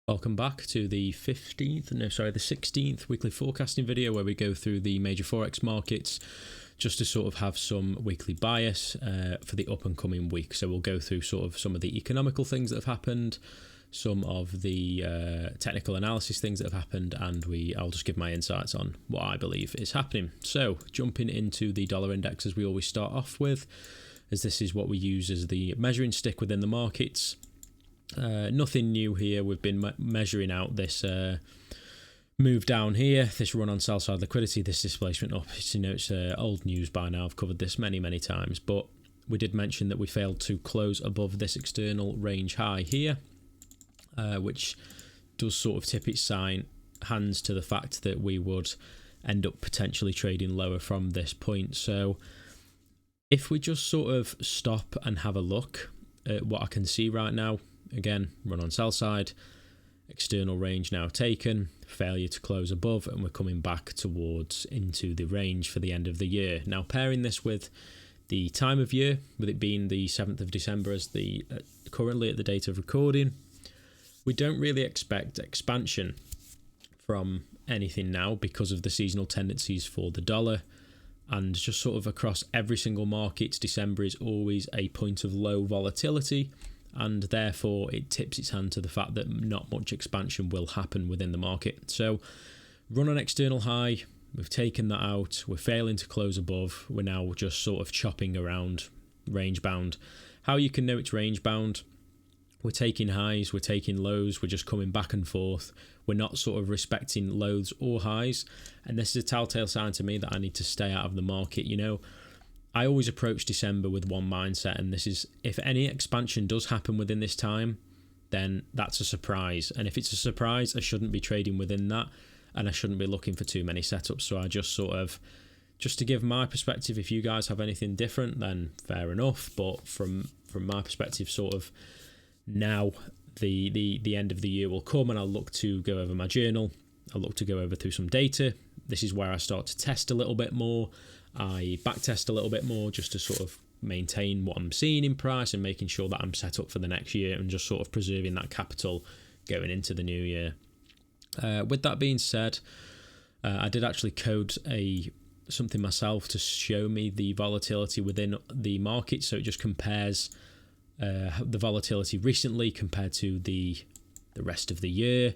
Welcome back to the 16th weekly forecasting video where we go through the major Forex markets just to sort of have some weekly bias for the up and coming week. So we'll go through sort of some of the economical things that have happened, some of the technical analysis things that have happened, and I'll just give my insights on what I believe is happening. So jumping into the dollar index as we always start off with, as this is what we use as the measuring stick within the markets. Nothing new here. We've been measuring out this move down here, this run on sell side liquidity, this displacement up. It's old news by now. I've covered this many times, but we did mention that we failed to close above this external range high here, which does sort of tip its hands to the fact that we would end up potentially trading lower from this point. So if we just sort of stop and have a look at what I can see right now, again, run on sell side, external range now taken, failure to close above, and we're coming back towards into the range for the end of the year. Now, pairing this with the time of year, with it being the 7th of December as the currently at the date of recording, we don't really expect expansion from anything now because of the seasonal tendencies for the dollar. And just sort of across every single market, December is always a point of low volatility, and therefore it tips its hand to the fact that not much expansion will happen within the market. So run on external high, we've taken that out, we're failing to close above, we're now just sort of chopping around range bound. How you can know it's range bound: we're taking highs, we're taking lows, we're just coming back and forth. We're not sort of respecting lows or highs, and this is a telltale sign to me that I need to stay out of the market. I always approach December with one mindset, and this is, if any expansion does happen within this time, then that's a surprise. And if it's a surprise, I shouldn't be trading within that, and I shouldn't be looking for too many setups. So I just sort of, just to give my perspective, if you guys have anything different, then fair enough. But from my perspective, sort of now the end of the year will come, and I'll look to go over my journal. I'll look to go over through some data. This is where I start to test a little bit more. I backtest a little bit more just to sort of maintain what I'm seeing in price and making sure that I'm set up for the next year and just sort of preserving that capital going into the new year. With that being said, I did actually code something myself to show me the volatility within the market. So it just compares the volatility recently compared to the rest of the year.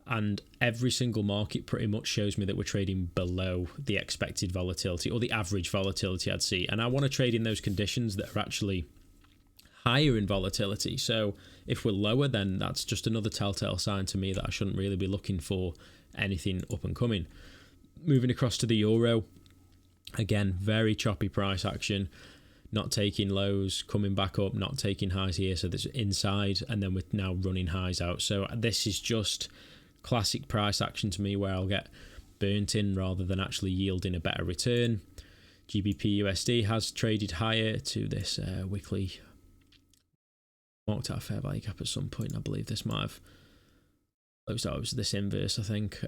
And every single market pretty much shows me that we're trading below the expected volatility, or the average volatility I'd see. And I want to trade in those conditions that are actually higher in volatility. So if we're lower, then that's just another telltale sign to me that I shouldn't really be looking for anything up and coming. Moving across to the euro, again, very choppy price action, not taking lows, coming back up, not taking highs here. So that's inside, and then we're now running highs out. So this is just classic price action to me, where I'll get burnt in rather than actually yielding a better return. GBPUSD has traded higher to this weekly, marked at a fair value gap at some point. I believe this might have closed out. It was this inverse, I think.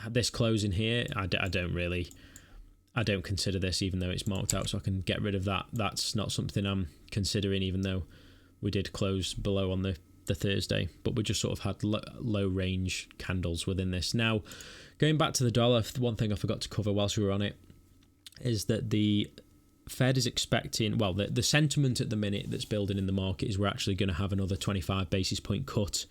This closing here, I don't consider this, even though it's marked out, so I can get rid of that. That's not something I'm considering, even though we did close below on the Thursday, but we just sort of had low range candles within this. Now, going back to the dollar, one thing I forgot to cover whilst we were on it is that the Fed is expecting, well, the sentiment at the minute that's building in the market is we're actually going to have another 25 basis point cut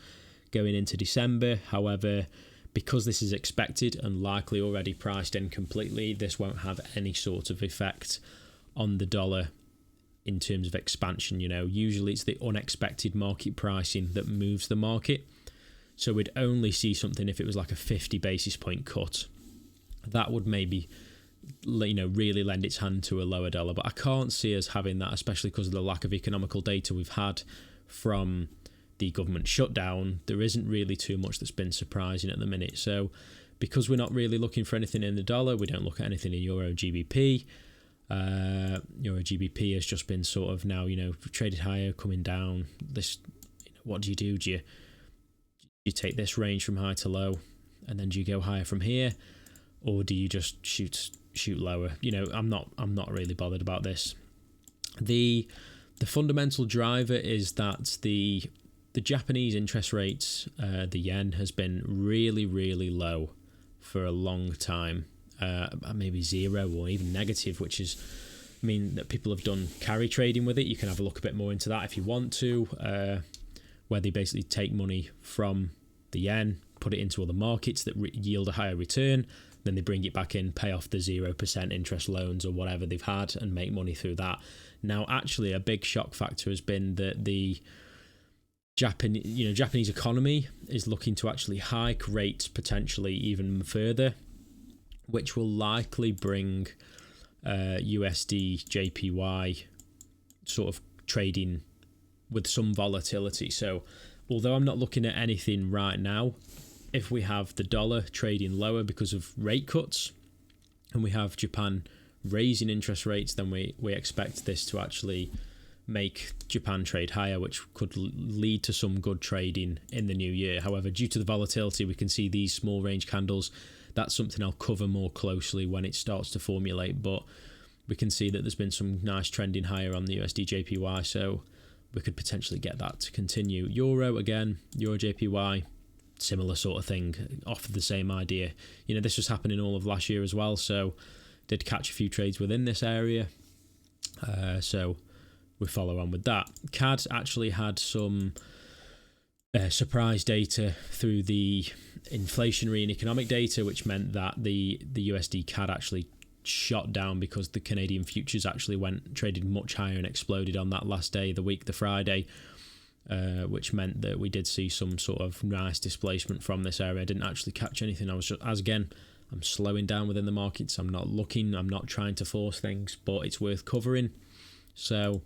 going into December. However, because this is expected and likely already priced in completely, this won't have any sort of effect on the dollar in terms of expansion. Usually it's the unexpected market pricing that moves the market. So we'd only see something if it was like a 50 basis point cut. That would maybe, really lend its hand to a lower dollar. But I can't see us having that, especially because of the lack of economical data we've had from the government shutdown. There isn't really too much that's been surprising at the minute. So because we're not really looking for anything in the dollar, we don't look at anything in Euro GBP. Euro GBP has just been sort of now, traded higher, coming down. This, what do? Do you take this range from high to low, and then do you go higher from here, or do you just shoot lower? I'm not really bothered about this. The fundamental driver is that the the Japanese interest rates, the yen has been really, really low for a long time, maybe zero or even negative, which is mean that people have done carry trading with it. You can have a look a bit more into that if you want to, where they basically take money from the yen, put it into other markets that yield a higher return, then they bring it back in, pay off the 0% interest loans or whatever they've had and make money through that. Now, actually, a big shock factor has been that the Japanese economy is looking to actually hike rates potentially even further, which will likely bring USD JPY sort of trading with some volatility. So although I'm not looking at anything right now, if we have the dollar trading lower because of rate cuts and we have Japan raising interest rates, then we expect this to actually make Japan trade higher, which could lead to some good trading in the new year. However, due to the volatility, we can see these small range candles. That's something I'll cover more closely when it starts to formulate, but we can see that there's been some nice trending higher on the USD JPY, so we could potentially get that to continue. Euro again, Euro JPY, similar sort of thing, off of the same idea. This was happening all of last year as well, so did catch a few trades within this area. So we follow on with that. CAD actually had some surprise data through the inflationary and economic data, which meant that the USD CAD actually shot down because the Canadian futures actually traded much higher and exploded on that last day of the week, the Friday, which meant that we did see some sort of nice displacement from this area. I didn't actually catch anything. I'm slowing down within the markets. I'm not trying to force things, but it's worth covering. So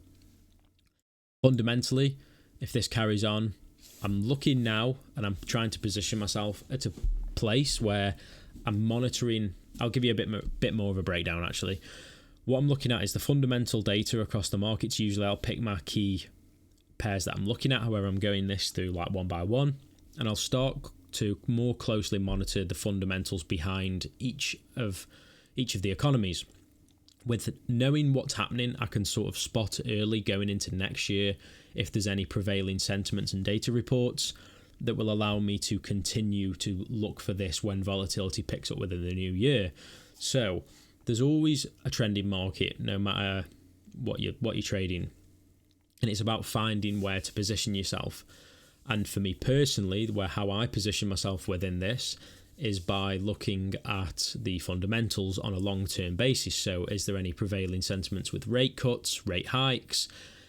fundamentally, if this carries on, I'm looking now and I'm trying to position myself at a place where I'm monitoring. I'll give you a bit more of a breakdown actually. What I'm looking at is the fundamental data across the markets. Usually I'll pick my key pairs that I'm looking at, however I'm going this through like one by one, and I'll start to more closely monitor the fundamentals behind each of the economies. With knowing what's happening, I can sort of spot early going into next year if there's any prevailing sentiments and data reports that will allow me to continue to look for this when volatility picks up within the new year. So there's always a trending market, no matter what you're trading, and it's about finding where to position yourself. And for me personally, how I position myself within this is by looking at the fundamentals on a long-term basis. So is there any prevailing sentiments with rate cuts, rate hikes?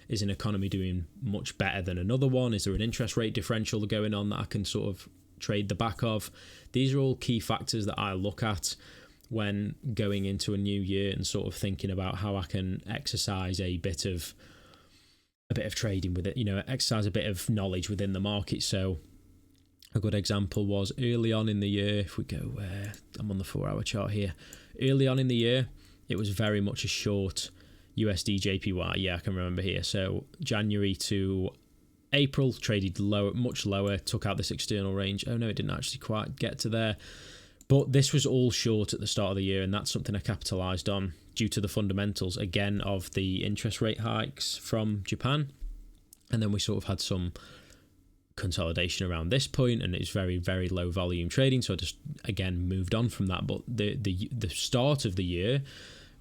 Is an economy doing much better than another one? Is there an interest rate differential going on that I can sort of trade the back of? These are all key factors that I look at when going into a new year and sort of thinking about how I can exercise a bit of trading with it, exercise a bit of knowledge within the market. So a good example was early on in the year, if we go, I'm on the 4-hour chart here, early on in the year, it was very much a short USD JPY. Yeah, I can remember here. So January to April traded lower, much lower, took out this external range. Oh no, it didn't actually quite get to there. But this was all short at the start of the year, and that's something I capitalized on due to the fundamentals, again, of the interest rate hikes from Japan. And then we sort of had some consolidation around this point, and it's very, very low volume trading. So I just, again, moved on from that. But the start of the year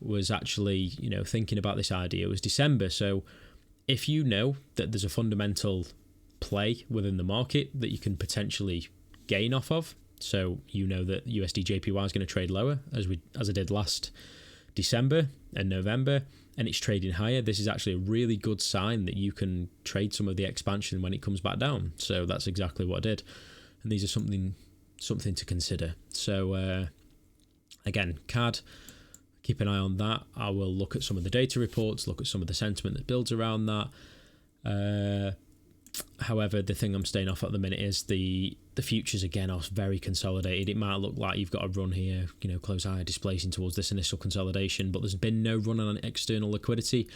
was actually, thinking about this idea was December. So if you know that there's a fundamental play within the market that you can potentially gain off of, so that USD JPY is going to trade lower as I did last December and November, and it's trading higher, this is actually a really good sign that you can trade some of the expansion when it comes back down. So that's exactly what I did, and these are something to consider. So again, CAD, keep an eye on that. I will look at some of the data reports, look at some of the sentiment that builds around that. However, the thing I'm staying off at the minute is the futures, again, are very consolidated. It might look like you've got a run here, close higher, displacing towards this initial consolidation, but there's been no run on external liquidity.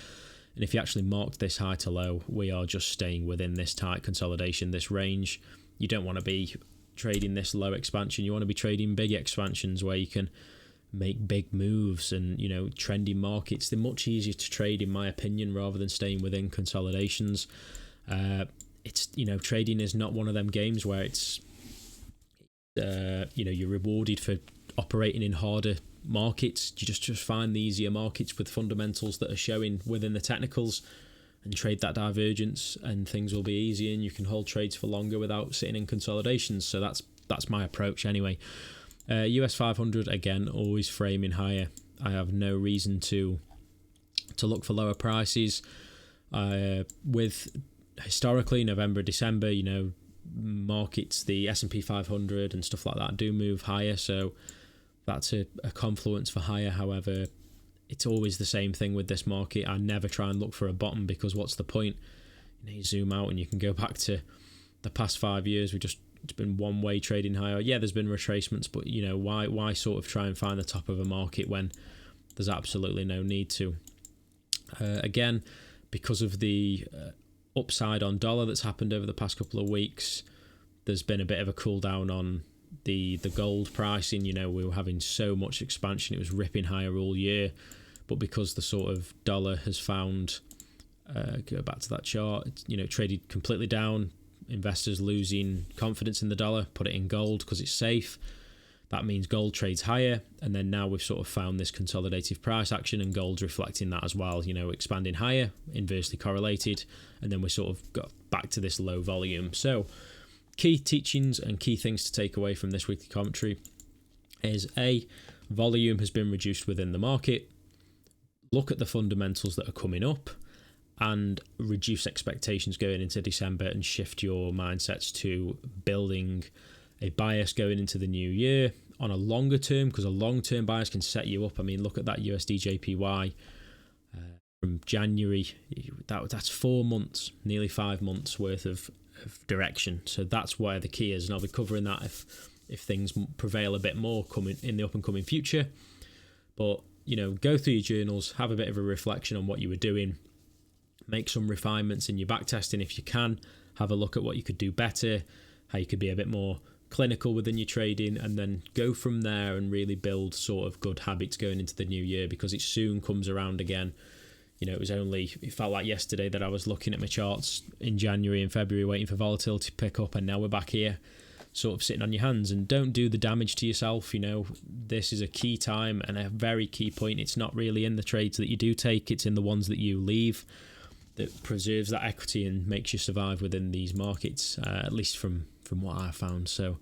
And if you actually marked this high to low, we are just staying within this tight consolidation, this range. You don't want to be trading this low expansion. You want to be trading big expansions where you can make big moves and, trending markets. They're much easier to trade, in my opinion, rather than staying within consolidations. it's, you know, trading is not one of them games where it's you know, you're rewarded for operating in harder markets. You just find the easier markets with fundamentals that are showing within the technicals and trade that divergence, and things will be easy, and you can hold trades for longer without sitting in consolidations. So that's my approach anyway. US 500 again, always framing higher. I have no reason to look for lower prices. With historically November, December, you know, markets, the S&P 500 and stuff like that do move higher, so that's a confluence for higher. However, it's always the same thing with this market. I never try and look for a bottom, because what's the point? You know, you zoom out and you can go back to the past 5 years. It's been one way trading higher. Yeah, there's been retracements, but you know, why sort of try and find the top of a market when there's absolutely no need to? Again, because of the upside on dollar that's happened over the past couple of weeks, there's been a bit of a cool down on the gold pricing. You know, we were having so much expansion, it was ripping higher all year, but because the sort of dollar has found, go back to that chart, it's, you know, traded completely down, investors losing confidence in the dollar, put it in gold because it's safe. That means gold trades higher, and then now we've sort of found this consolidative price action, and gold's reflecting that as well, you know, expanding higher, inversely correlated, and then we sort of got back to this low volume. So key teachings and key things to take away from this weekly commentary is volume has been reduced within the market. Look at the fundamentals that are coming up and reduce expectations going into December, and shift your mindsets to building a bias going into the new year on a longer term, because a long-term bias can set you up. I mean, look at that USD JPY from January. That's 4 months, nearly 5 months worth of direction. So that's where the key is, and I'll be covering that if things prevail a bit more coming in the up and coming future. But you know, go through your journals, have a bit of a reflection on what you were doing, make some refinements in your back testing if you can, have a look at what you could do better, how you could be a bit more clinical within your trading, and then go from there and really build sort of good habits going into the new year, because it soon comes around again. You know, it felt like yesterday that I was looking at my charts in January and February waiting for volatility to pick up, and now we're back here sort of sitting on your hands. And don't do the damage to yourself. You know, this is a key time and a very key point. It's not really in the trades that you do take, it's in the ones that you leave, that preserves that equity and makes you survive within these markets, at least from what I found. So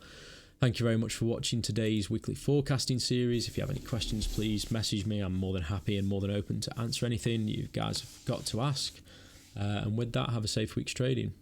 thank you very much for watching today's weekly forecasting series. If you have any questions, please message me. I'm more than happy and more than open to answer anything you guys have got to ask. And with that, have a safe week's trading.